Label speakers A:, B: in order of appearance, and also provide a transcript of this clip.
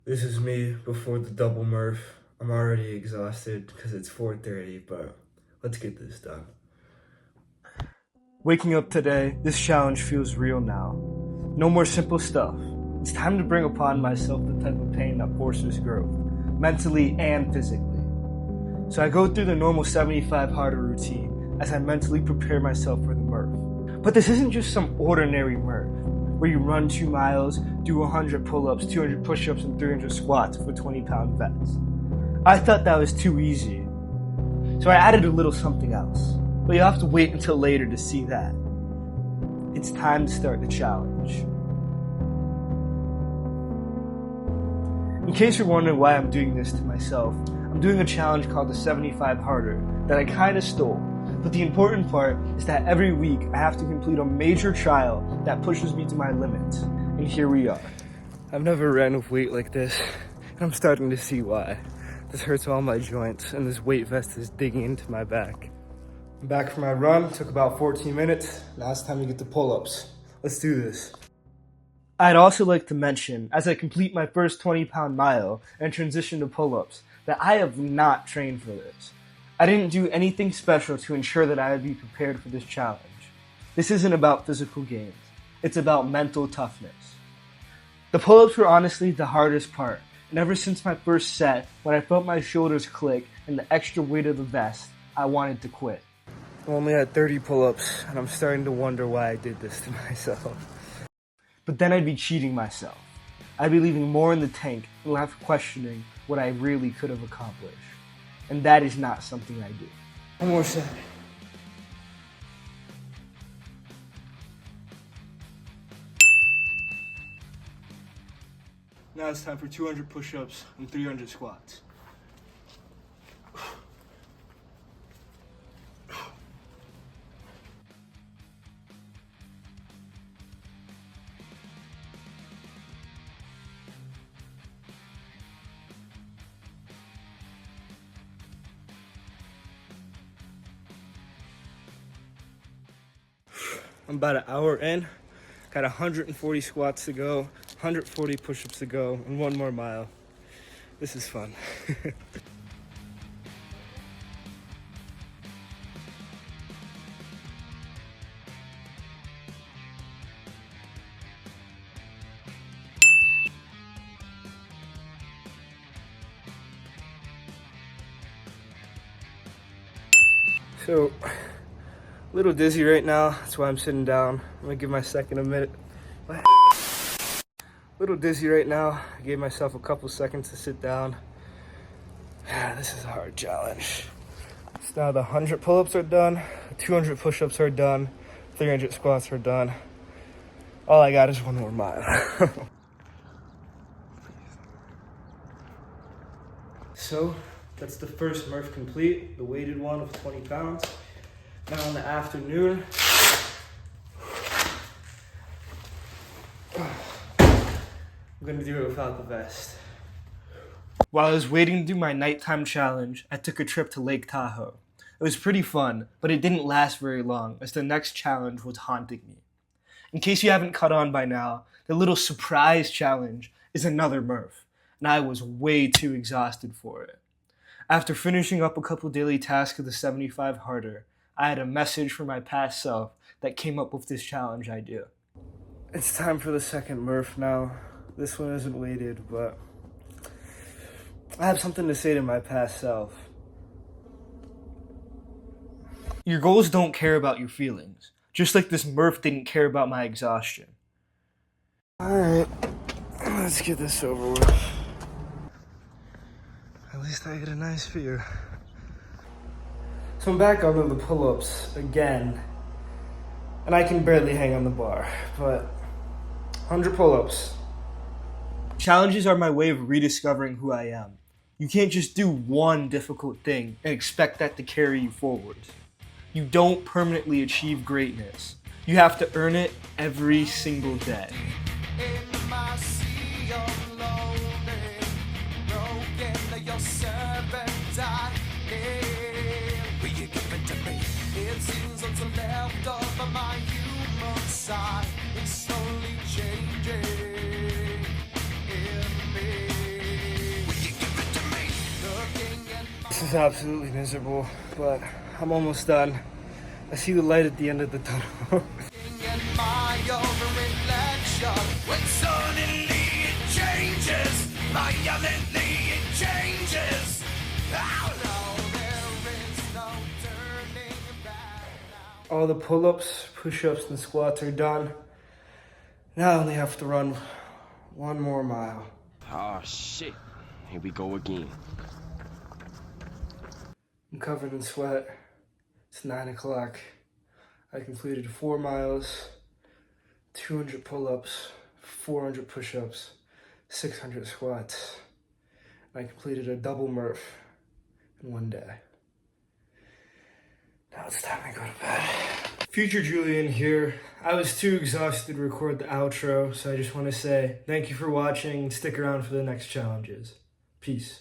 A: This is me before the double Murph. I'm already exhausted because it's 4:30, but let's get this done. Waking up today, this challenge feels real now. No more simple stuff. It's time to bring upon myself the type of pain that forces growth, mentally and physically. So I go through the normal 75 harder routine as I mentally prepare myself for the Murph. But this isn't just some ordinary Murph, where you run 2 miles, do 100 pull-ups, 200 push-ups, and 300 squats with 20-pound vets. I thought that was too easy, so I added a little something else. But you'll have to wait until later to see that. It's time to start the challenge. In case you're wondering why I'm doing this to myself, I'm doing a challenge called the 75 Harder that I kinda stole. But the important part is that every week I have to complete a major trial that pushes me to my limits. And here we are. I've never ran with weight like this, and I'm starting to see why. This hurts all my joints, and this weight vest is digging into my back. I'm back from my run, took about 14 minutes. Now it's time to get the pull-ups. Let's do this. I'd also like to mention, as I complete my first 20-pound mile and transition to pull-ups, that I have not trained for this. I didn't do anything special to ensure that I would be prepared for this challenge. This isn't about physical gains. It's about mental toughness. The pull-ups were honestly the hardest part, and ever since my first set, when I felt my shoulders click and the extra weight of the vest, I wanted to quit. I only had 30 pull-ups, and I'm starting to wonder why I did this to myself. But then I'd be cheating myself. I'd be leaving more in the tank and left questioning what I really could have accomplished. And that is not something I do. One more set. Now it's time for 200 push-ups and 300 squats. I'm about an hour in, got 140 squats to go, 140 push-ups to go, and 1 more mile. This is fun. So, a little dizzy right now, that's why I'm sitting down. I'm gonna give my second a minute. A little dizzy right now. I gave myself a couple seconds to sit down. This is a hard challenge. So now the 100 pull-ups are done, 200 push-ups are done, 300 squats are done. All I got is 1 more mile. So, that's the first Murph complete, the weighted one of 20 pounds. Now in the afternoon, I'm gonna do it without the vest. While I was waiting to do my nighttime challenge, I took a trip to Lake Tahoe. It was pretty fun, but it didn't last very long as the next challenge was haunting me. In case you haven't caught on by now, the little surprise challenge is another Murph, and I was way too exhausted for it. After finishing up a couple daily tasks of the 75 Harder, I had a message from my past self that came up with this challenge idea. It's time for the second Murph now. This one isn't weighted, but I have something to say to my past self. Your goals don't care about your feelings, just like this Murph didn't care about my exhaustion. Alright, let's get this over with. At least I get a nice view. So I'm back onto the pull-ups again, and I can barely hang on the bar, but 100 pull-ups. Challenges are my way of rediscovering who I am. You can't just do one difficult thing and expect that to carry you forward. You don't permanently achieve greatness. You have to earn it every single day. It seems what's left of my human side is slowly changing in me. This is absolutely miserable, but I'm almost done. I see the light at the end of the tunnel. All the pull-ups, push-ups, and squats are done. Now I only have to run 1 more mile.
B: Oh shit, here we go again.
A: I'm covered in sweat. It's 9 o'clock. I completed 4 miles, 200 pull-ups, 400 push-ups, 600 squats. I completed a double Murph in 1 day. Now it's time to go to bed. Future Julian here. I was too exhausted to record the outro, so I just want to say thank you for watching and stick around for the next challenges. Peace.